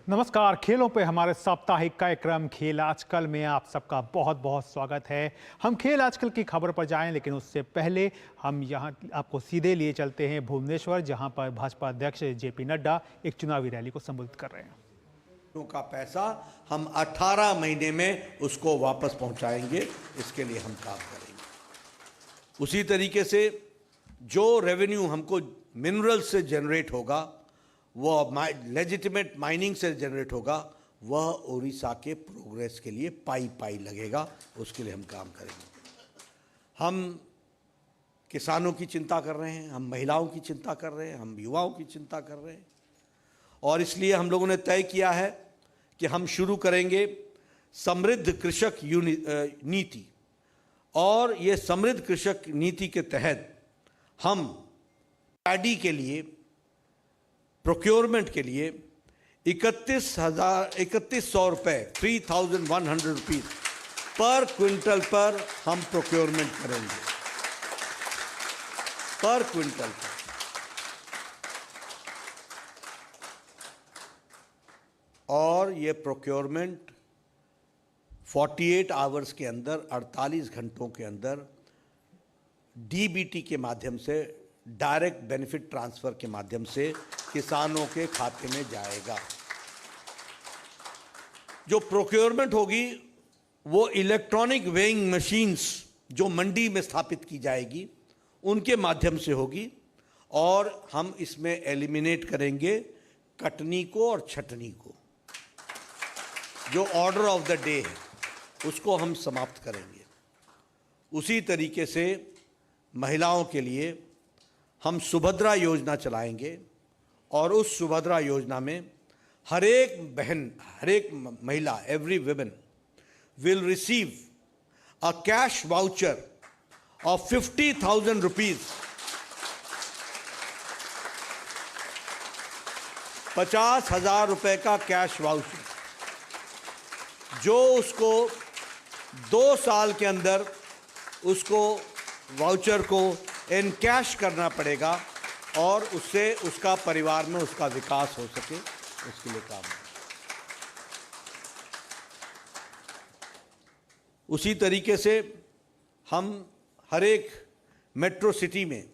नमस्कार। खेलों पे हमारे साप्ताहिक कार्यक्रम खेल आजकल में आप सबका बहुत बहुत स्वागत है। हम खेल आजकल की खबर पर जाएं, लेकिन उससे पहले हम यहां आपको सीधे लिए चलते हैं भुवनेश्वर, जहां पर भाजपा अध्यक्ष जेपी नड्डा एक चुनावी रैली को संबोधित कर रहे हैं। का पैसा हम 18 महीने में उसको वापस पहुंचाएंगे, इसके लिए हम काम करेंगे। उसी तरीके से जो रेवेन्यू हमको मिनरल से जनरेट होगा, वह लेजिटिमेट माइनिंग से जनरेट होगा, वह उड़ीसा के प्रोग्रेस के लिए पाई पाई लगेगा, उसके लिए हम काम करेंगे। हम किसानों की चिंता कर रहे हैं, हम महिलाओं की चिंता कर रहे हैं, हम युवाओं की चिंता कर रहे हैं, और इसलिए हम लोगों ने तय किया है कि हम शुरू करेंगे समृद्ध कृषक नीति। और ये समृद्ध कृषक नीति के तहत हम पैडी के लिए प्रोक्योरमेंट के लिए 3100 रुपये 3100 रुपीज पर क्विंटल पर हम प्रोक्योरमेंट करेंगे, पर क्विंटल पर। और ये प्रोक्योरमेंट 48 आवर्स के अंदर, 48 घंटों के अंदर डीबीटी के माध्यम से, डायरेक्ट बेनिफिट ट्रांसफर के माध्यम से किसानों के खाते में जाएगा। जो प्रोक्योरमेंट होगी वो इलेक्ट्रॉनिक वेइंग मशीन्स जो मंडी में स्थापित की जाएगी उनके माध्यम से होगी, और हम इसमें एलिमिनेट करेंगे कटनी को और छटनी को। जो ऑर्डर ऑफ द डे है उसको हम समाप्त करेंगे। उसी तरीके से महिलाओं के लिए हम सुभद्रा योजना चलाएंगे, और उस सुभद्रा योजना में हर एक बहन, हर एक महिला, every women will receive a cash voucher of 50,000 rupees, 50,000 रुपए का कैश वाउचर, जो उसको 2 साल के अंदर उसको वाउचर को इन कैश करना पड़ेगा, और उससे उसका परिवार में उसका विकास हो सके, उसके लिए काम है। उसी तरीके से हम हर एक मेट्रो सिटी में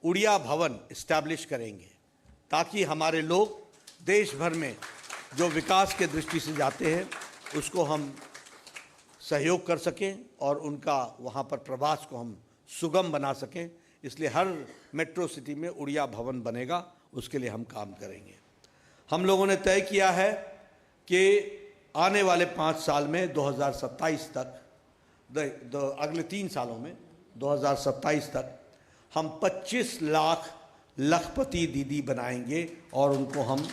उड़िया भवन इस्टेब्लिश करेंगे, ताकि हमारे लोग देश भर में जो विकास के दृष्टि से जाते हैं उसको हम सहयोग कर सकें, और उनका वहाँ पर प्रवास को हम सुगम बना सकें। इसलिए हर मेट्रो सिटी में उड़िया भवन बनेगा, उसके लिए हम काम करेंगे। हम लोगों ने तय किया है कि आने वाले 5 साल में 2027 तक, अगले 3 सालों में 2027 तक हम 25 लाख लखपति दीदी बनाएंगे, और उनको हम।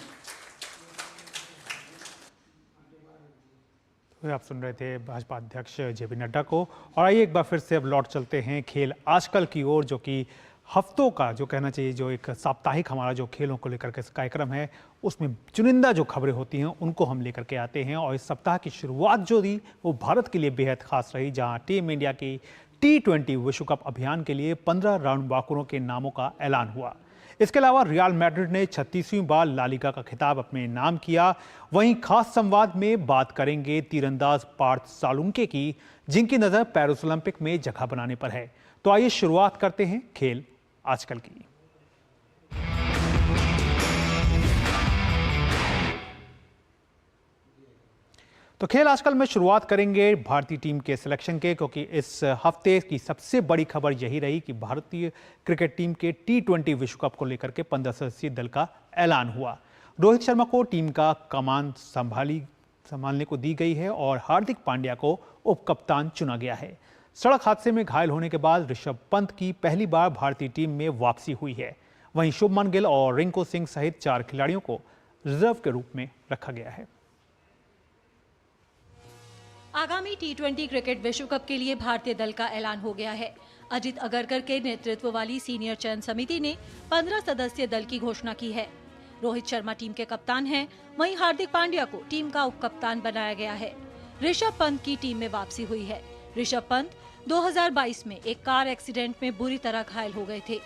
आप सुन रहे थे भाजपा अध्यक्ष जेपी नड्डा को। और आइए एक बार फिर से अब लौट चलते हैं खेल आजकल की ओर, जो कि हफ्तों का, जो कहना चाहिए, जो एक साप्ताहिक हमारा जो खेलों को लेकर के कार्यक्रम है, उसमें चुनिंदा जो खबरें होती हैं उनको हम लेकर के आते हैं। और इस सप्ताह की शुरुआत जो थी वो भारत के लिए बेहद खास रही, जहां टीम इंडिया की T20 विश्व कप अभियान के लिए 15 रणबांकुरों के नामों का ऐलान हुआ। इसके अलावा रियल मैड्रिड ने 36वीं बार ला लीगा का खिताब अपने नाम किया। वहीं खास संवाद में बात करेंगे तीरंदाज पार्थ सालुंके की, जिनकी नजर पेरिस ओलंपिक में जगह बनाने पर है। तो आइए शुरुआत करते हैं खेल आजकल की। तो खेल आजकल में शुरुआत करेंगे भारतीय टीम के सिलेक्शन के, क्योंकि इस हफ्ते की सबसे बड़ी खबर यही रही कि भारतीय क्रिकेट टीम के T20 विश्व कप को लेकर के 15 सदस्यीय दल का ऐलान हुआ। रोहित शर्मा को टीम का कमान संभालने को दी गई है, और हार्दिक पांड्या को उप कप्तान चुना गया है। सड़क हादसे में घायल होने के बाद ऋषभ पंत की पहली बार भारतीय टीम में वापसी हुई है। वहीं शुभमन गिल और रिंकू सिंह सहित 4 खिलाड़ियों को रिजर्व के रूप में रखा गया है। आगामी T20 क्रिकेट विश्व कप के लिए भारतीय दल का ऐलान हो गया है। अजित अगरकर के नेतृत्व वाली सीनियर चयन समिति ने 15 सदस्यीय दल की घोषणा की है। रोहित शर्मा टीम के कप्तान हैं, वहीं हार्दिक पांड्या को टीम का उप कप्तान बनाया गया है। ऋषभ पंत की टीम में वापसी हुई है। ऋषभ पंत 2022 में एक कार एक्सीडेंट में बुरी तरह घायल हो गए थे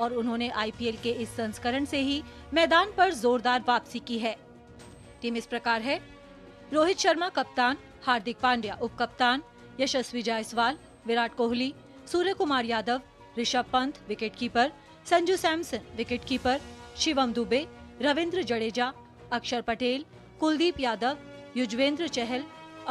और उन्होंने आईपीएल के इस संस्करण से ही मैदान पर जोरदार वापसी की है। टीम इस प्रकार है: रोहित शर्मा कप्तान, हार्दिक पांड्या उप कप्तान, यशस्वी जायसवाल, विराट कोहली, सूर्य कुमार यादव, ऋषभ पंत विकेटकीपर, संजू सैमसन विकेटकीपर, शिवम दुबे, रविंद्र जडेजा, अक्षर पटेल, कुलदीप यादव, युजवेंद्र चहल,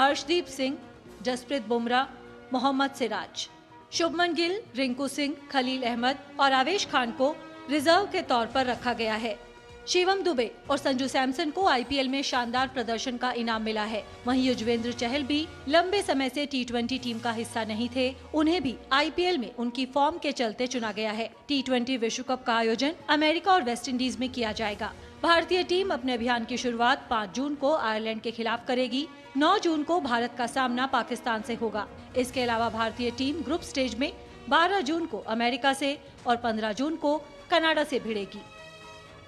अर्शदीप सिंह, जसप्रीत बुमराह, मोहम्मद सिराज, शुभमन गिल, रिंकू सिंह, खलील अहमद और आवेश खान को रिजर्व के तौर पर रखा गया है। शिवम दुबे और संजू सैमसन को आईपीएल में शानदार प्रदर्शन का इनाम मिला है। वहीं युजवेंद्र चहल भी लंबे समय से टी20 टीम का हिस्सा नहीं थे, उन्हें भी आईपीएल में उनकी फॉर्म के चलते चुना गया है। टी20 विश्व कप का आयोजन अमेरिका और वेस्टइंडीज में किया जाएगा। भारतीय टीम अपने अभियान की शुरुआत 5 जून को आयरलैंड के खिलाफ करेगी। 9 जून को भारत का सामना पाकिस्तान से होगा। इसके अलावा भारतीय टीम ग्रुप स्टेज में 12 जून को अमेरिका से और 15 जून को कनाडा से भिड़ेगी।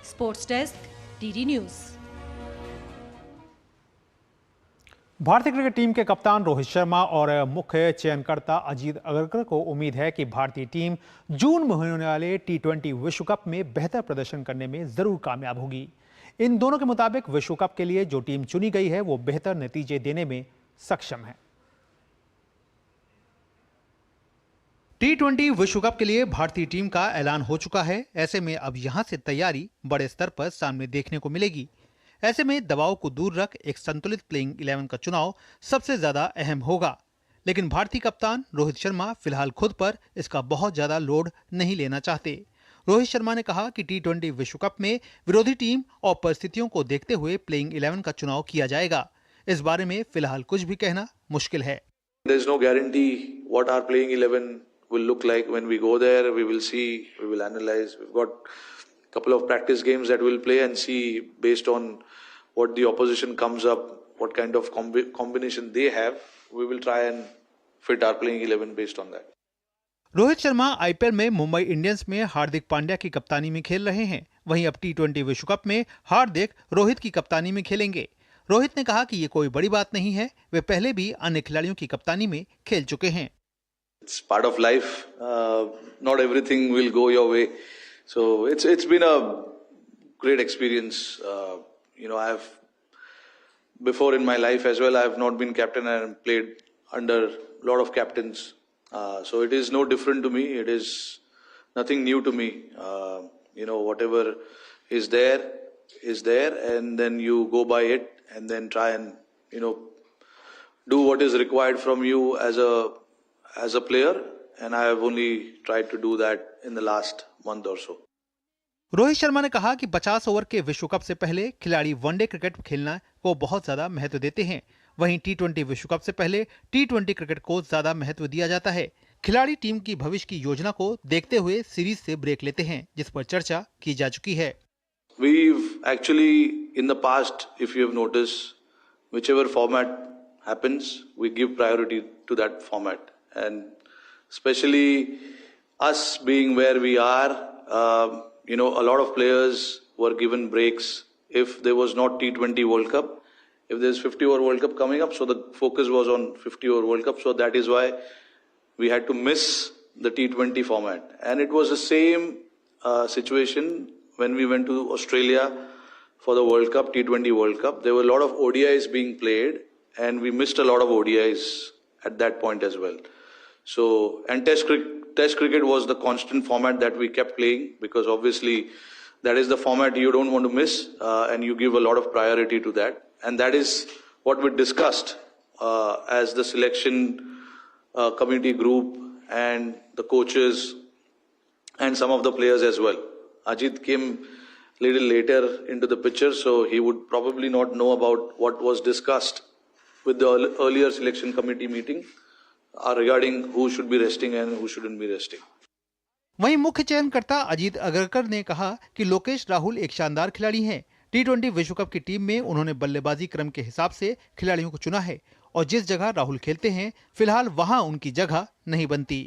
Sports desk, DD news. भारतीय क्रिकेट टीम के कप्तान रोहित शर्मा और मुख्य चयनकर्ता अजीत अगरकर को उम्मीद है कि भारतीय टीम जून में होने वाले टी20 विश्व कप में बेहतर प्रदर्शन करने में जरूर कामयाब होगी। इन दोनों के मुताबिक विश्व कप के लिए जो टीम चुनी गई है वो बेहतर नतीजे देने में सक्षम है। टी20 विश्व कप के लिए भारतीय टीम का ऐलान हो चुका है। ऐसे में अब यहां से तैयारी बड़े स्तर पर सामने देखने को मिलेगी। ऐसे में दबाव को दूर रख एक संतुलित प्लेइंग 11 का चुनाव सबसे ज्यादा अहम होगा। लेकिन भारतीय कप्तान रोहित शर्मा फिलहाल खुद पर इसका बहुत ज्यादा लोड नहीं लेना चाहते। रोहित शर्मा ने कहा कि टी20 विश्व कप में विरोधी टीम और परिस्थितियों को देखते हुए प्लेइंग 11 का चुनाव किया जाएगा। इस बारे में फिलहाल कुछ भी कहना मुश्किल है। There is no guarantee what our playing 11 will look like when we go there. We will see, we will analyze. We've got a couple of practice games that we'll play and see based on what the opposition comes up, what kind of combination they have. We will try and fit our playing 11 based on that. Rohit Sharma IPL में Mumbai Indians में हार्दिक पांड्या की कप्तानी में खेल रहे हैं। वहीं अब टी20 विश्व कप में हार्दिक रोहित की कप्तानी में खेलेंगे। रोहित ने कहा कि ये कोई बड़ी बात नहीं है, वे पहले भी अन्य खिलाड़ियों की कप्तानी में खेल चुके हैं। It's part of life. Not everything will go your way. So it's been a great experience. I've before in my life as well, I have not been captain and played under a lot of captains. So it is no different to me. It is nothing new to me. Whatever is there, and then you go by it, and then try and do what is required from you as a player. And I have only tried to do that in the last month or so. Rohit Sharma ने कहा कि 50 over के विश्व cup से पहले खिलाड़ी one day cricket खेलना को बहुत ज्यादा महत्व देते हैं। वहीं टी20 विश्व कप से पहले टी20 क्रिकेट को ज्यादा महत्व दिया जाता है। खिलाड़ी टीम की भविष्य की योजना को देखते हुए सीरीज से ब्रेक लेते हैं, जिस पर चर्चा की जा चुकी है। We've actually, in the past, if you have noticed, whichever format happens, we give priority to that format. And especially us being where we are, a lot of players were given breaks if there was not T20 World Cup. If there's 50 over World Cup coming up, so the focus was on 50 over World Cup. So that is why we had to miss the T20 format. And it was the same situation when we went to Australia for the World Cup, T20 World Cup. There were a lot of ODIs being played and we missed a lot of ODIs at that point as well. So, and Test cricket was the constant format that we kept playing because obviously that is the format you don't want to miss and you give a lot of priority to that. And that is what we discussed as the selection committee group and the coaches and some of the players as well. Ajit came a little later into the picture, so he would probably not know about what was discussed with the earlier selection committee meeting regarding who should be resting and who shouldn't be resting. वहीं मुख्य चयनकर्ता अजीत अगरकर ने कहा कि लोकेश राहुल एक शानदार खिलाड़ी हैं। टी20 विश्व कप की टीम में उन्होंने बल्लेबाजी क्रम के हिसाब से खिलाड़ियों को चुना है और जिस जगह राहुल खेलते हैं फिलहाल वहां उनकी जगह नहीं बनती।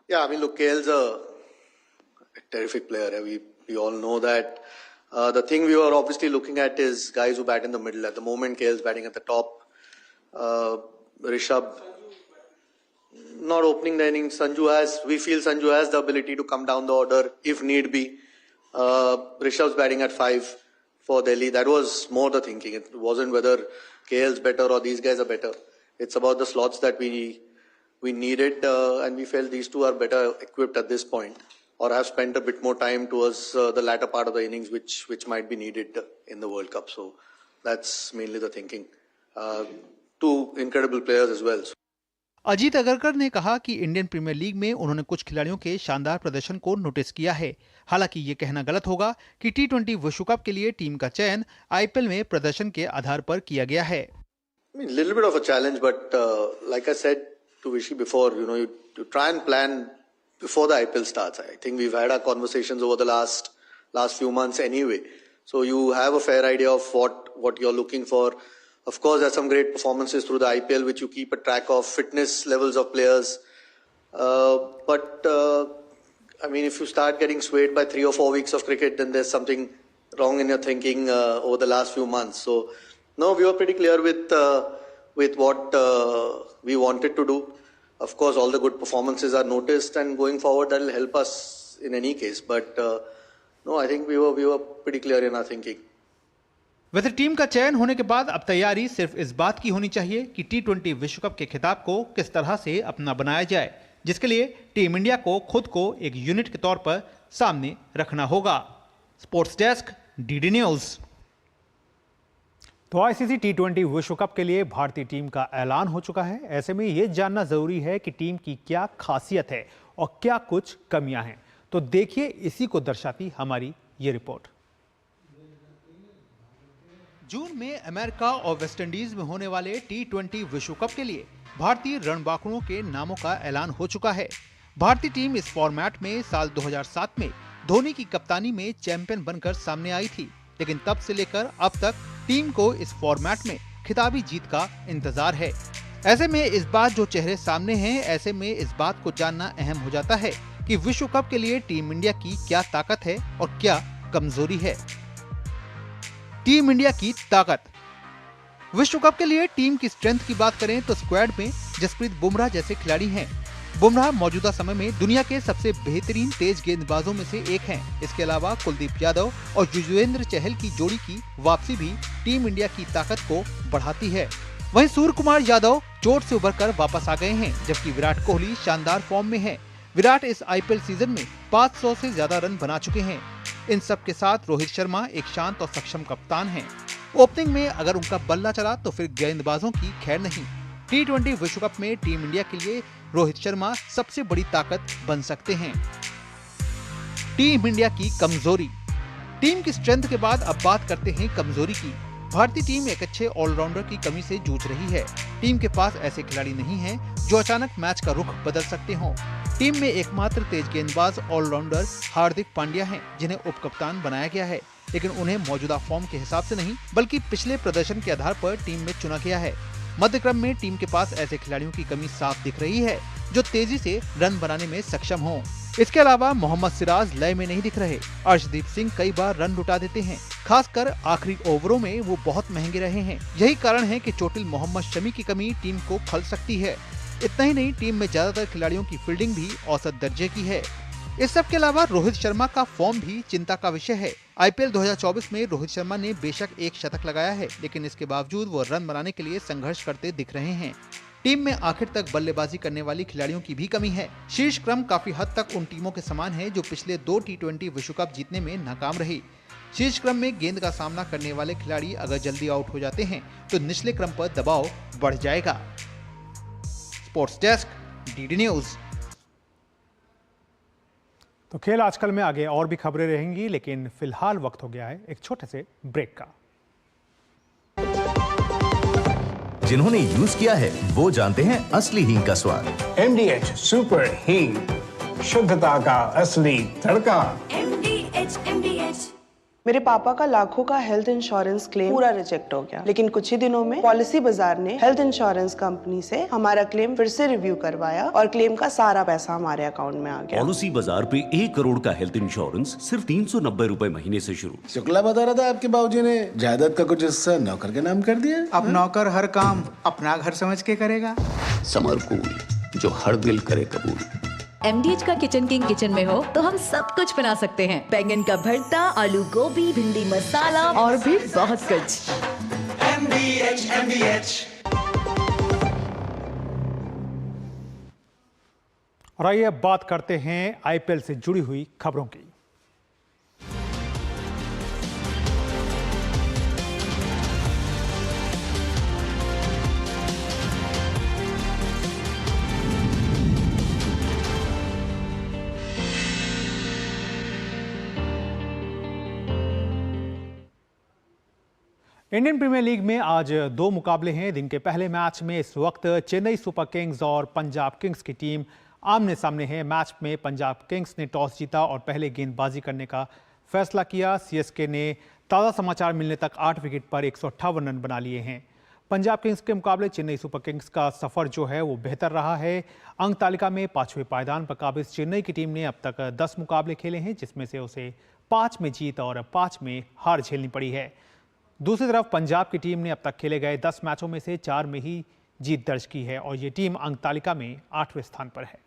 Yeah, I mean, look, KL's a terrific player. We all know that. The thing we were obviously looking at is guys who bat in the middle. At the moment, KL's batting at the top. Rishabh not opening the innings. We feel Sanju has the ability to come down the order if need be. Rishabh's batting at 5. for Delhi. That was more the thinking. It wasn't whether KL's better or these guys are better. It's about the slots that we needed, and we felt these two are better equipped at this point, or have spent a bit more time towards the latter part of the innings, which might be needed in the World Cup. So that's mainly the thinking. Two incredible players as well. Ajit Agarkar ने कहा कि Indian premiere league में उन्होंने कुछ खिलाड़ियों के शानदार प्रदर्शन को नोटिस किया है। हालांकि ये कहना गलत होगा कि टी20 विश्व कप के लिए टीम का चयन आईपीएल में प्रदर्शन के आधार पर किया गया है। I mean, little bit of a challenge, but like I said to Vishy before, you try and plan before the IPL starts. I think we've had our conversations over the last few months anyway. So you have a fair idea of what you're looking for. Of course, there's some great performances through the IPL, which you keep a track of, fitness levels of players. But I mean, if you start getting swayed by 3 or 4 weeks of cricket, then there's something wrong in your thinking over the last few months. So, no, we were pretty clear with what we wanted to do. Of course, all the good performances are noticed, and going forward, that will help us in any case. But no, I think we were pretty clear in our thinking. वैसे team का चयन होने के बाद अब तैयारी सिर्फ इस बात की होनी चाहिए कि टी20 विश्व कप के खिताब को किस तरह से अपना बनाया जाए, जिसके लिए टीम इंडिया को खुद को एक यूनिट के तौर पर सामने रखना होगा। Sports desk, DD news. तो आईसीसी टी20 विश्व कप के लिए भारतीय टीम का ऐलान हो चुका है। ऐसे में यह जानना जरूरी है कि टीम की क्या खासियत है और क्या कुछ कमियां हैं। तो देखिए, इसी को दर्शाती हमारी ये रिपोर्ट। जून में अमेरिका और वेस्टइंडीज में होने वाले टी20 विश्व कप के लिए भारतीय रणबांकुरों के नामों का ऐलान हो चुका है। भारतीय टीम इस फॉर्मेट में साल 2007 में धोनी की कप्तानी में चैंपियन बनकर सामने आई थी, लेकिन तब से लेकर अब तक टीम को इस फॉर्मेट में खिताबी जीत का इंतजार है। ऐसे में इस बार जो चेहरे सामने हैं, ऐसे में इस बात को जानना अहम हो जाता है कि विश्व कप के लिए टीम इंडिया की क्या ताकत है और क्या कमजोरी है। टीम इंडिया की ताकत। विश्व कप के लिए टीम की स्ट्रेंथ की बात करें तो स्क्वाड में जसप्रीत बुमराह जैसे खिलाड़ी हैं। बुमराह मौजूदा समय में दुनिया के सबसे बेहतरीन तेज गेंदबाजों में से एक हैं। इसके अलावा कुलदीप यादव और युजवेंद्र चहल की जोड़ी की वापसी भी टीम इंडिया की ताकत को बढ़ाती है। वहीं सूर्य कुमार यादव चोट से उभरकर वापस आ गए हैं, जबकि विराट कोहली शानदार फॉर्म में है। विराट इस आईपीएल सीजन में 500 से ज्यादा रन बना चुके हैं। इन सब के साथ रोहित शर्मा एक शांत और सक्षम कप्तान हैं। ओपनिंग में अगर उनका बल्ला चला तो फिर गेंदबाजों की खैर नहीं। टी20 विश्व कप में टीम इंडिया के लिए रोहित शर्मा सबसे बड़ी ताकत बन सकते हैं। टीम इंडिया की कमजोरी। टीम की स्ट्रेंथ के बाद अब बात करते हैं कमजोरी की। भारतीय टीम एक अच्छे ऑलराउंडर की कमी से जूझ रही है। टीम के पास ऐसे खिलाड़ी नहीं हैं जो अचानक मैच का रुख बदल सकते हों। टीम में एकमात्र तेज गेंदबाज ऑलराउंडर हार्दिक पांड्या हैं, जिन्हें उप कप्तान बनाया गया है, लेकिन उन्हें मौजूदा फॉर्म के हिसाब से नहीं बल्कि पिछले प्रदर्शन के आधार पर टीम में चुना गया है। मध्य क्रम में टीम के पास ऐसे खिलाड़ियों की कमी साफ दिख रही है जो तेजी से रन बनाने में सक्षम हों। इसके अलावा मोहम्मद सिराज लय में नहीं दिख रहे। अर्शदीप सिंह कई बार रन लुटा देते हैं, खासकर आखिरी ओवरों में वो बहुत महंगे रहे हैं। यही कारण है कि चोटिल मोहम्मद शमी की कमी टीम को खल सकती है। इतना ही नहीं, टीम में ज्यादातर खिलाड़ियों की फील्डिंग भी औसत दर्जे की है। इस सब के अलावा रोहित शर्मा का फॉर्म भी चिंता का विषय है। आईपीएल 2024 में रोहित शर्मा ने बेशक एक शतक लगाया है, लेकिन इसके बावजूद वो रन बनाने के लिए संघर्ष करते दिख रहे हैं। टीम में आखिर तक बल्लेबाजी करने वाली खिलाड़ियों की भी कमी है। शीर्ष क्रम काफी हद तक उन टीमों के समान है जो पिछले 2 टी20 विश्व कप जीतने में नाकाम रही। शीर्ष क्रम में गेंद का सामना करने वाले खिलाड़ी अगर जल्दी आउट हो जाते हैं तो निचले क्रम पर दबाव बढ़ जाएगा। Sports desk, DD news. तो खेल आजकल में आगे और भी खबरें रहेंगी, लेकिन फिलहाल वक्त हो गया है एक छोटे से ब्रेक का। जिन्होंने यूज किया है वो जानते हैं असली हींग का स्वाद। MDH सुपर हींग, शुद्धता का असली तड़का। MDH। मेरे पापा का लाखों का हेल्थ इंश्योरेंस क्लेम पूरा रिजेक्ट हो गया, लेकिन कुछ ही दिनों में पॉलिसी बाजार ने हेल्थ इंश्योरेंस कंपनी से हमारा क्लेम फिर से रिव्यू करवाया और क्लेम का सारा पैसा हमारे अकाउंट में आ गया। पॉलिसी बाजार पे 1 करोड़ का हेल्थ इंश्योरेंस सिर्फ 390 रुपए महीने से शुरू। शुक्ला बता रहा था आपके बाबूजी ने जायदाद का कुछ हिस्सा नौकर के नाम कर दिया। अब नौकर हर काम अपना घर समझ के करेगा। समरकूल, जो हर दिल करे कबूल। MDH का किचन किंग किचन में हो तो हम सब कुछ बना सकते हैं। बैंगन का भरता, आलू गोभी, भिंडी मसाला और भी बहुत कुछ। MDH। और आइए अब बात करते हैं IPL से जुड़ी हुई खबरों की। इंडियन प्रीमियर लीग में आज 2 मुकाबले हैं। दिन के पहले मैच में इस वक्त चेन्नई सुपर किंग्स और पंजाब किंग्स की टीम आमने सामने है। मैच में पंजाब किंग्स ने टॉस जीता और पहले गेंदबाजी करने का फैसला किया। CSK ने ताज़ा समाचार मिलने तक 8 विकेट पर 158 रन बना लिए हैं। पंजाब किंग्स के मुकाबले चेन्नई सुपर किंग्स का सफर जो है वो बेहतर रहा है। अंक तालिका में 5वें पायदान पर काबिज चेन्नई की टीम ने अब तक 10 मुकाबले खेले हैं, जिसमें से उसे 5 में जीत और 5 में हार झेलनी पड़ी है। दूसरी तरफ पंजाब की टीम ने अब तक खेले गए 10 मैचों में से 4 में ही जीत दर्ज की है और ये टीम अंक तालिका में 8वें स्थान पर है।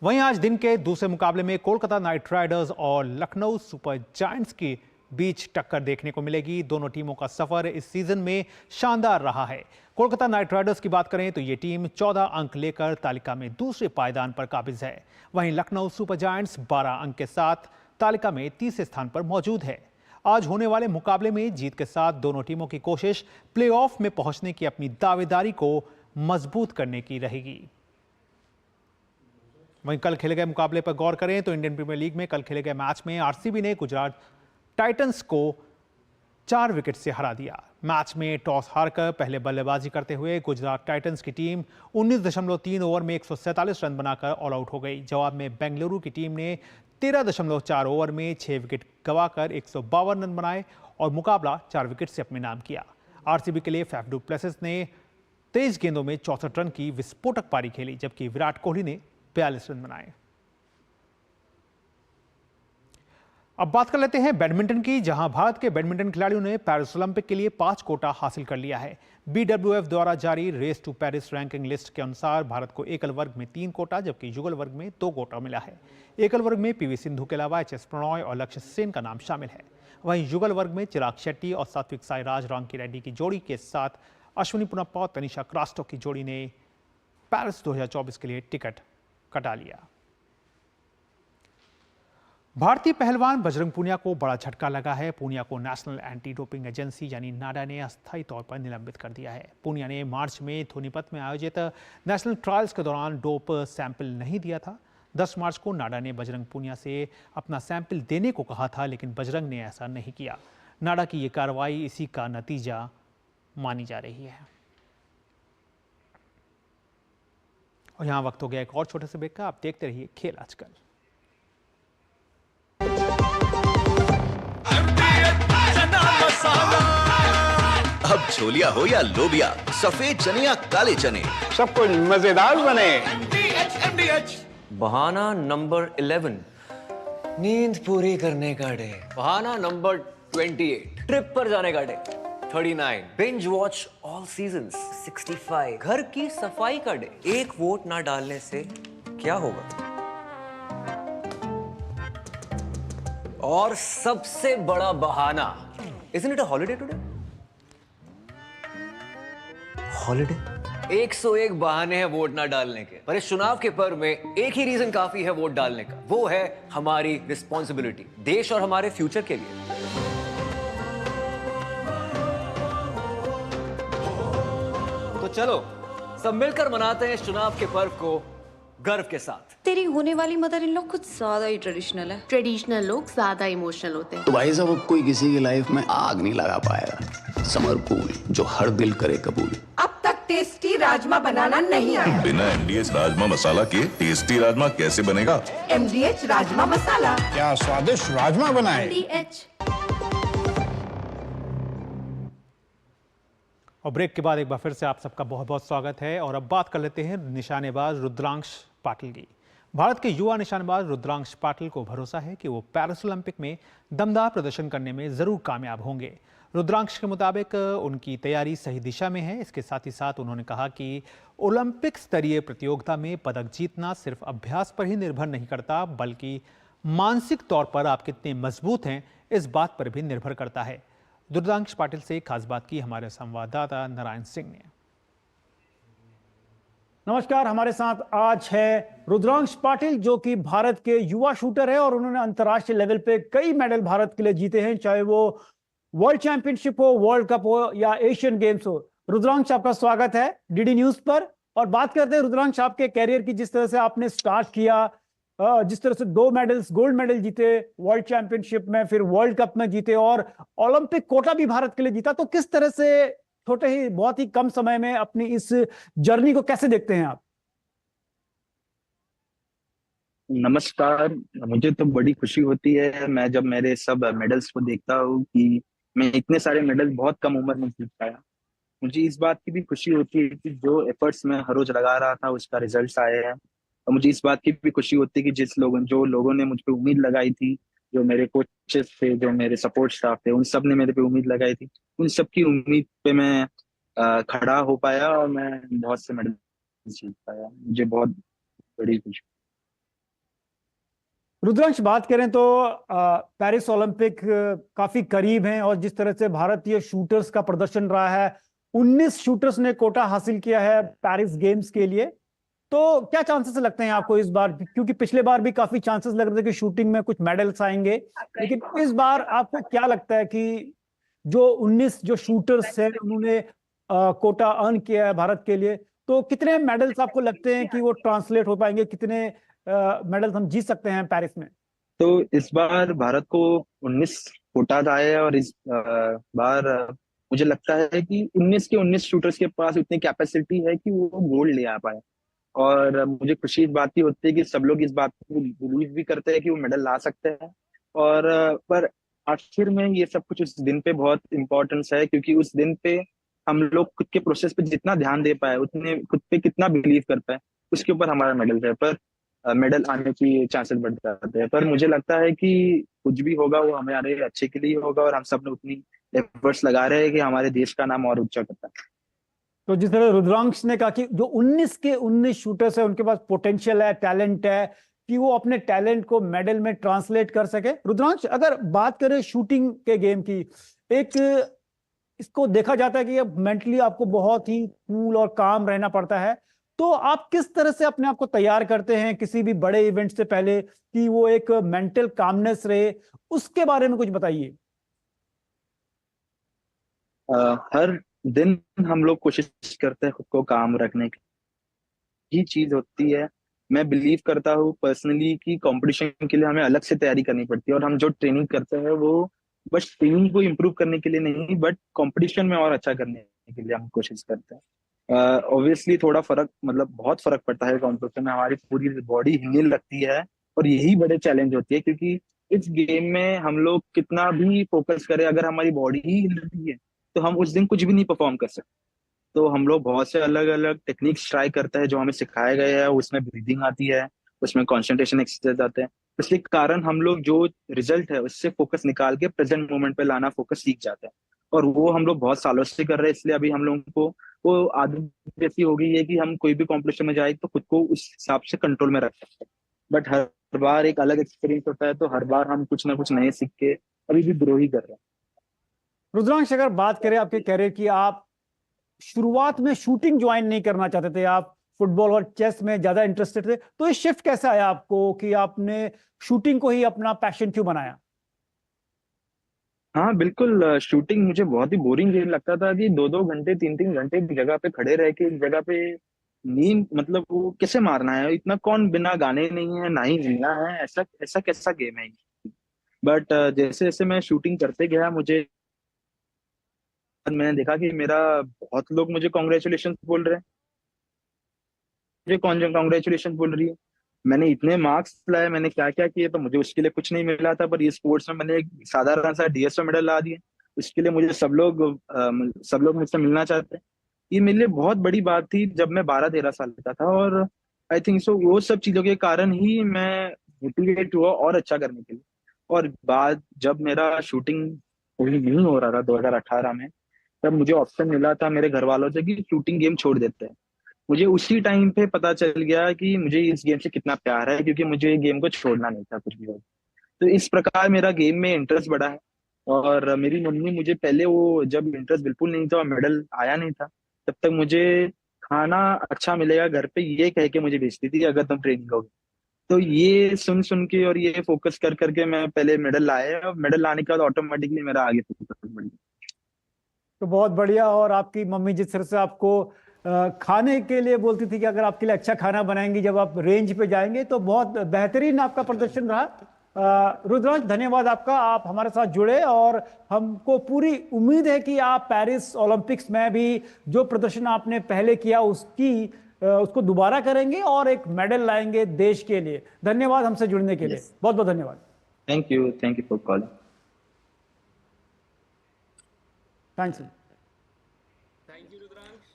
वहीं आज दिन के दूसरे मुकाबले में कोलकाता नाइट राइडर्स और लखनऊ सुपर जायंट्स के बीच टक्कर देखने को मिलेगी। दोनों टीमों का सफर इस सीजन में शानदार रहा है। कोलकाता नाइट राइडर्स की बात करें तो ये टीम 14 अंक लेकर तालिका में दूसरे पायदान पर काबिज है। वहीं लखनऊ सुपर जायंट्स 12 अंक के साथ तालिका में तीसरे स्थान पर मौजूद है। आज होने वाले मुकाबले में जीत के साथ दोनों टीमों की कोशिश प्लेऑफ में पहुंचने की अपनी दावेदारी को मजबूत करने की रहेगी। वहीं कल खेले गए मुकाबले पर गौर करें तो इंडियन प्रीमियर लीग में कल खेले गए मैच में RCB ने गुजरात टाइटंस को 4 विकेट से हरा दिया। मैच में टॉस हारकर पहले बल्लेबाजी करते हुए गुजरात टाइटंस की टीम 19.3 ओवर में 147 रन बनाकर ऑल आउट हो गई। जवाब में बेंगलुरु की टीम ने 13.4 ओवर में 6 विकेट गंवाकर 152 रन बनाए और मुकाबला 4 विकेट से अपने नाम किया। RCB के लिए फैफ डू प्लेसिस ने 23 गेंदों में 64 रन की विस्फोटक पारी खेली, जबकि विराट कोहली ने 42 रन बनाए। अब बात कर लेते हैं बैडमिंटन की, जहां भारत के बैडमिंटन खिलाड़ियों ने पेरिस ओलंपिक के लिए 5 कोटा हासिल कर लिया है। BWF द्वारा जारी race to Paris ranking list के अनुसार भारत को एकल वर्ग में 3 कोटा जबकि युगल वर्ग में 2 कोटा मिला है। एकल वर्ग में PV सिंधु के अलावा HS प्रणॉय और लक्ष्य सेन का नाम शामिल है। वहीं युगल वर्ग में चिराग शेट्टी और सात्विक साईराज रांकी रेड्डी की जोड़ी के साथ अश्विनी पुनप्पा और तनिषा क्रास्टो की जोड़ी ने पेरिस 2024 के लिए टिकट कटा लिया। भारतीय पहलवान बजरंग पूनिया को बड़ा झटका लगा है। पूनिया को नेशनल एंटी डोपिंग एजेंसी यानी नाडा ने अस्थायी तौर पर निलंबित कर दिया है। पूनिया ने मार्च में सोनीपत में आयोजित नेशनल ट्रायल्स के दौरान डोप सैंपल नहीं दिया था। 10 मार्च को नाडा ने बजरंग पूनिया से अपना सैंपल देने को कहा था, लेकिन बजरंग ने ऐसा नहीं किया। नाडा की ये कार्रवाई इसी का नतीजा मानी जा रही है। और यहाँ वक्त हो गया एक और छोटे से ब्रेक का। आप देखते रहिए खेल आजकल। अब छोलिया हो या लोबिया, सफेद चने या काले चने, सब कुछ मजेदार बने। बहाना नंबर 11, नींद पूरी करने का डे। बहाना नंबर 28, ट्रिप पर जाने का day. 39, binge watch all seasons. 65, घर की सफाई का डे। 1 वोट ना डालने से क्या होगा? और सबसे बड़ा बहाना, isn't it a holiday today? Holiday? 101 बहाने हैं वोट ना डालने के, पर इस चुनाव के पर्व में एक ही रीजन काफी है वोट डालने का। वो है हमारी रिस्पॉन्सिबिलिटी, देश और हमारे फ्यूचर के लिए। तो चलो सब मिलकर मनाते हैं इस चुनाव के पर्व को गर्व के साथ। तेरी होने वाली मदर इन लोग कुछ ज्यादा ही ट्रेडिशनल है। ट्रेडिशनल लोग ज्यादा इमोशनल होते हैं। तो भाई साहब कोई किसी की लाइफ में आग नहीं लगा पाएगा। समर कूल जो हर दिल करे कबूल। अब तक टेस्टी राजमा बनाना नहीं आया। बिना MDH राजमा मसाला के टेस्टी राजमा कैसे बनेगा? MDH राजमा मसाला। क्या स्वादिष्ट राजमा बनाए। MDH। और ब्रेक के बाद एक बार फिर से आप सबका बहुत बहुत स्वागत है। और अब बात कर लेते हैं निशानेबाज रुद्रांश पाटिल की। भारत के युवा निशानेबाज रुद्रांश पाटिल को भरोसा है कि वो पेरिस ओलंपिक में दमदार प्रदर्शन करने में जरूर कामयाब होंगे। रुद्रांश के मुताबिक उनकी तैयारी सही दिशा में है। इसके साथ ही साथ उन्होंने कहा कि ओलंपिक स्तरीय प्रतियोगिता में पदक जीतना सिर्फ अभ्यास पर ही निर्भर नहीं करता, बल्कि मानसिक तौर पर आप कितने मजबूत हैं इस बात पर भी निर्भर करता है। रुद्रांश पाटिल से खास बात की हमारे संवाददाता नारायण सिंह ने। नमस्कार, हमारे साथ आज है रुद्रांश पाटिल जो कि भारत के युवा शूटर है और उन्होंने अंतर्राष्ट्रीय लेवल पे कई मेडल भारत के लिए जीते हैं, चाहे वो वर्ल्ड चैंपियनशिप हो, वर्ल्ड कप हो या एशियन गेम्स हो। रुद्रांश, आपका स्वागत है डीडी न्यूज पर। और बात करते हैं रुद्रांश आपके कैरियर की, जिस तरह से आपने स्टार्ट किया, जिस तरह से 2 मेडल्स, गोल्ड मेडल जीते वर्ल्ड चैंपियनशिप में, फिर वर्ल्ड कप में जीते और ओलंपिक कोटा भी भारत के लिए जीता। तो किस तरह से छोटे ही बहुत ही कम समय में अपनी इस जर्नी को कैसे देखते हैं आप? नमस्कार, मुझे तो बड़ी खुशी होती है मैं जब मेरे सब मेडल्स को देखता हूँ कि मैं इतने सारे मेडल बहुत कम उम्र में जीत पाया। मुझे इस बात की भी खुशी होती है कि जो एफर्ट्स मैं हर रोज लगा रहा था उसका रिजल्ट्स आए हैं। और मुझे इस बात की भी खुशी होती है कि जो लोगों ने मुझ पे उम्मीद लगाई थी, जो मेरे कोचेस थे, जो मेरे सपोर्ट स्टाफ थे, उन सब ने मेरे पे उम्मीद लगाई थी, उन सब की उम्मीद पे मैं खड़ा हो पाया और मैं बहुत से मेडल जीत पाया। मुझे बहुत बड़ी खुशी। रुद्रांश, बात करें तो पेरिस ओलंपिक काफी करीब हैं और जिस तरह से भारतीय शूटर्स का प्रदर्शन रहा है, 19 शूटर्स ने कोटा हासिल किया है पेरिस गेम्स के लिए। तो क्या चांसेस लगते हैं आपको इस बार? क्योंकि पिछले बार भी काफी चांसेस लग रहे थे कि शूटिंग में कुछ मेडल्स आएंगे, लेकिन इस बार आपको क्या लगता है कि जो 19 जो शूटर्स हैं उन्होंने कोटा अर्न किया है भारत के लिए, तो कितने मेडल्स आपको लगते हैं कि वो ट्रांसलेट हो पाएंगे? कितने मेडल्स हम जीत सकते हैं पेरिस में? तो इस बार भारत को 19 कोटा आए हैं और इस बार मुझे लगता है कि 19 के 19 शूटर्स के पास इतनी कैपेसिटी है कि वो गोल्ड ले आ पाए। और मुझे खुशी इस बात की होती है कि सब लोग इस बात को बिलीव भी करते हैं कि वो मेडल ला सकते हैं। और पर आखिर में ये सब कुछ उस दिन पे बहुत इम्पोर्टेंस है, क्योंकि उस दिन पे हम लोग खुद के प्रोसेस पे जितना ध्यान दे पाए, उतने खुद पे कितना बिलीव कर पाए, उसके ऊपर हमारा मेडल है। पर मेडल आने की चांसेस बढ़ जाते हैं। पर मुझे लगता है कि कुछ भी होगा वो हमारे अच्छे के लिए होगा और हम सब ने उतनी एफर्ट्स लगा रहे हैं कि हमारे देश का नाम और ऊंचा करता है। तो जिस तरह रुद्रांश ने कहा कि जो 19 के 19 शूटर्स है उनके पास पोटेंशियल है, टैलेंट है कि वो अपने टैलेंट को मेडल में ट्रांसलेट कर सके। रुद्रांश, अगर बात करें शूटिंग के गेम की, एक इसको देखा जाता है कि अब मेंटली आपको बहुत ही कूल और काम रहना पड़ता है। तो आप किस तरह से अपने आप को तैयार करते हैं किसी भी बड़े इवेंट से पहले कि वो एक मेंटल कामनेस रहे, उसके बारे में कुछ बताइए। हर दिन हम लोग कोशिश करते हैं खुद को काम रखने की, ये चीज होती है। मैं बिलीव करता हूँ पर्सनली कि कंपटीशन के लिए हमें अलग से तैयारी करनी पड़ती है और हम जो ट्रेनिंग करते हैं वो बस ट्रेनिंग को इम्प्रूव करने के लिए नहीं, बट कंपटीशन में और अच्छा करने के लिए हम कोशिश करते हैं। ऑब्वियसली थोड़ा फर्क, मतलब बहुत फर्क पड़ता है कंपटीशन में, हमारी पूरी बॉडी हिलने लगती है और यही बड़े चैलेंज होती है, क्योंकि इस गेम में हम लोग कितना भी फोकस करें, अगर हमारी बॉडी ही हिल रही है तो हम उस दिन कुछ भी नहीं परफॉर्म कर सकते। तो हम लोग बहुत से अलग अलग टेक्निक्स ट्राई करते हैं जो हमें सिखाए गए हैं। उसमें ब्रीदिंग आती है, उसमें कॉन्सेंट्रेशन एक्सरसाइज आते हैं। इसलिए कारण हम लोग जो रिजल्ट है उससे फोकस निकाल के प्रेजेंट मोमेंट पे लाना फोकस सीख जाते हैं, और वो हम लोग बहुत सालों से कर रहे हैं। इसलिए अभी हम लोगों को वो आदत ऐसी हो गई है कि हम कोई भी कॉम्पिटिशन में जाए तो खुद को उस हिसाब से कंट्रोल में रख सकते हैं। बट हर बार एक अलग एक्सपीरियंस होता है, तो हर बार हम कुछ ना कुछ नए सीख के अभी भी ग्रो ही कर रहे हैं। रुद्रांश, अगर बात करें आपके कैरियर की, आप शुरुआत में शूटिंग ज्वाइन नहीं करना चाहते थे, आप फुटबॉल और चेस में ज्यादा इंटरेस्टेड थे, तो ये शिफ्ट कैसे आया आपको कि आपने शूटिंग को ही अपना पैशन क्यों बनाया? हाँ बिल्कुल, शूटिंग मुझे बहुत ही बोरिंग गेम लगता था कि 2-2 घंटे 3-3 घंटे एक जगह पे खड़े रह के एक जगह पे नींद, मतलब वो कैसे मारना है इतना, कौन, बिना गाने नहीं है ना ही हिलना है, ऐसा ऐसा कैसा गेम है। बट जैसे जैसे मैं शूटिंग करते गया, मैंने देखा कि मेरा बहुत लोग मुझे कॉन्ग्रेचुलेशन बोल रहे हैं, मुझे कॉन्ग्रेचुलेशन बोल रही है। मैंने इतने मार्क्स लाए, मैंने क्या क्या किए, तो मुझे उसके लिए कुछ नहीं मिला था, पर ये स्पोर्ट्स में मैंने एक साधारण सा डीएसओ मेडल ला दिया, उसके लिए मुझे सब लोग मुझसे मिलना चाहते हैं। ये मेरे लिए बहुत बड़ी बात थी जब मैं 12-13 साल का था, और आई थिंक सो वो सब चीजों के कारण ही मैं मोटिवेट हुआ और अच्छा करने के लिए। और बाद जब मेरा शूटिंग वही जून हो रहा था 2018 में, तब मुझे ऑप्शन मिला था मेरे घर वालों से कि शूटिंग गेम छोड़ देते हैं। मुझे उसी टाइम पे पता चल गया कि मुझे इस गेम से कितना प्यार है, क्योंकि मुझे ये गेम को छोड़ना नहीं था कुछ भी हो। तो इस प्रकार मेरा गेम में इंटरेस्ट बढ़ा है। और मेरी मम्मी मुझे पहले, वो जब इंटरेस्ट बिल्कुल नहीं था और मेडल आया नहीं था, तब तक मुझे खाना अच्छा मिलेगा घर पे ये कह के मुझे भेजती थी अगर तुम ट्रेनिंग करोगे। तो ये सुन सुन के और ये फोकस कर करके मैं पहले मेडल लाया, और मेडल लाने के बाद ऑटोमेटिकली मेरा आगे फोकस बढ़ गया। तो बहुत बढ़िया। और आपकी मम्मी जिस तरह से आपको खाने के लिए बोलती थी कि अगर आपके लिए अच्छा खाना बनाएंगी जब आप रेंज पे जाएंगे, तो बहुत बेहतरीन आपका प्रदर्शन रहा। रुद्रांश, धन्यवाद आपका, आप हमारे साथ जुड़े और हमको पूरी उम्मीद है कि आप पेरिस ओलंपिक्स में भी जो प्रदर्शन आपने पहले किया उसको दोबारा करेंगे और एक मेडल लाएंगे देश के लिए। धन्यवाद हमसे जुड़ने के लिए, बहुत बहुत धन्यवाद। Thank you for calling. Thanks.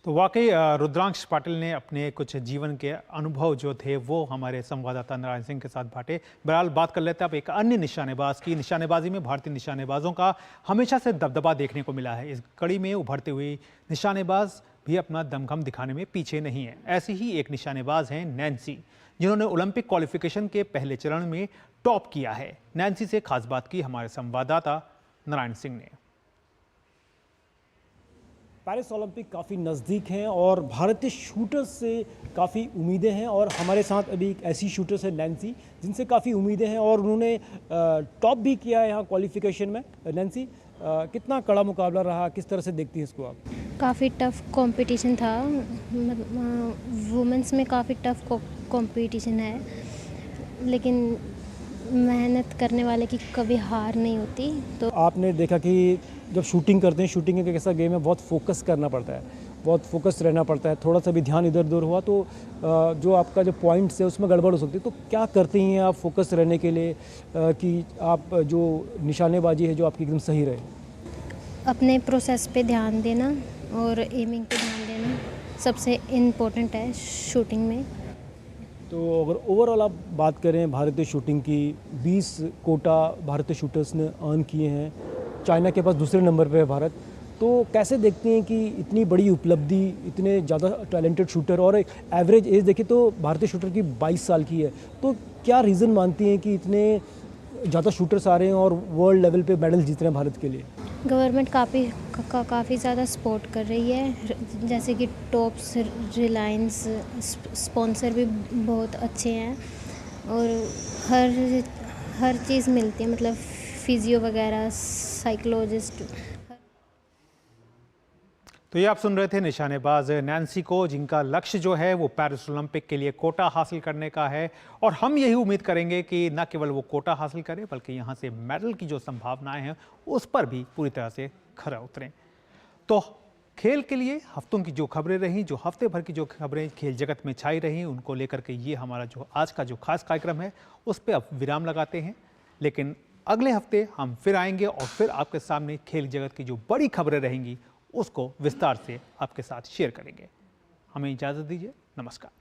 तो वाकई रुद्रांश पाटिल ने अपने कुछ जीवन के अनुभव जो थे वो हमारे संवाददाता नारायण सिंह के साथ बांटे। बहरहाल बात कर लेते हैं अब एक अन्य निशानेबाज की। निशानेबाजी में भारतीय निशानेबाजों का हमेशा से दबदबा देखने को मिला है। इस कड़ी में उभरते हुए निशानेबाज भी अपना दमखम दिखाने में पीछे नहीं है। ऐसी ही एक निशानेबाज हैं नैन्सी, जिन्होंने ओलंपिक क्वालिफिकेशन के पहले चरण में टॉप किया है। नैन्सी से खास बात की हमारे संवाददाता नारायण सिंह ने। पेरिस ओलंपिक काफ़ी नज़दीक हैं और भारतीय शूटर्स से काफ़ी उम्मीदें हैं, और हमारे साथ अभी एक ऐसी शूटर्स है नैन्सी जिनसे काफ़ी उम्मीदें हैं और उन्होंने टॉप भी किया है यहाँ क्वालिफिकेशन में। नैन्सी, कितना कड़ा मुकाबला रहा, किस तरह से देखती हैं इसको आप? काफ़ी टफ कंपटीशन था, वुमेंस में काफ़ी टफ कंपटीशन है, लेकिन मेहनत करने वाले की कभी हार नहीं होती। तो आपने देखा कि जब शूटिंग करते हैं, शूटिंग एक ऐसा गेम है, बहुत फोकस करना पड़ता है, बहुत फोकस रहना पड़ता है। थोड़ा सा भी ध्यान इधर उधर हुआ तो जो आपका जो पॉइंट्स है उसमें गड़बड़ हो सकती है। तो क्या करती हैं आप फोकस रहने के लिए कि आप जो निशानेबाजी है जो आपकी एकदम सही रहे? अपने प्रोसेस पे ध्यान देना और एमिंग पे ध्यान देना सबसे इम्पोर्टेंट है शूटिंग में। तो अगर ओवरऑल आप बात करें भारतीय शूटिंग की, 20 कोटा भारतीय शूटर्स ने अर्न किए हैं। चाइना के पास दूसरे नंबर पे है भारत। तो कैसे देखते हैं कि इतनी बड़ी उपलब्धि, इतने ज़्यादा टैलेंटेड शूटर, और एवरेज एज देखें तो भारतीय शूटर की 22 साल की है। तो क्या रीज़न मानती हैं कि इतने ज़्यादा शूटर्स आ रहे हैं और वर्ल्ड लेवल पे मेडल जीत रहे हैं भारत के लिए? गवर्नमेंट काफ़ी ज़्यादा सपोर्ट कर रही है, जैसे कि टॉप्स, रिलायंस, स्पॉन्सर भी बहुत अच्छे हैं और हर चीज़ मिलती है, मतलब फिजियो वगैरह, साइकोलॉजिस्ट। तो ये आप सुन रहे थे निशानेबाज नैन्सी को, जिनका लक्ष्य जो है वो पेरिस ओलंपिक के लिए कोटा हासिल करने का है। और हम यही उम्मीद करेंगे कि न केवल वो कोटा हासिल करें बल्कि यहाँ से मेडल की जो संभावनाएं हैं उस पर भी पूरी तरह से खरा उतरें। तो खेल के लिए हफ्तों की जो खबरें रहीं, जो हफ्ते भर की जो खबरें खेल जगत में छाई रहीं, उनको लेकर के ये हमारा जो आज का जो खास कार्यक्रम है उस पर अब विराम लगाते हैं। लेकिन अगले हफ्ते हम फिर आएंगे और फिर आपके सामने खेल जगत की जो बड़ी खबरें रहेंगी उसको विस्तार से आपके साथ शेयर करेंगे। हमें इजाज़त दीजिए, नमस्कार।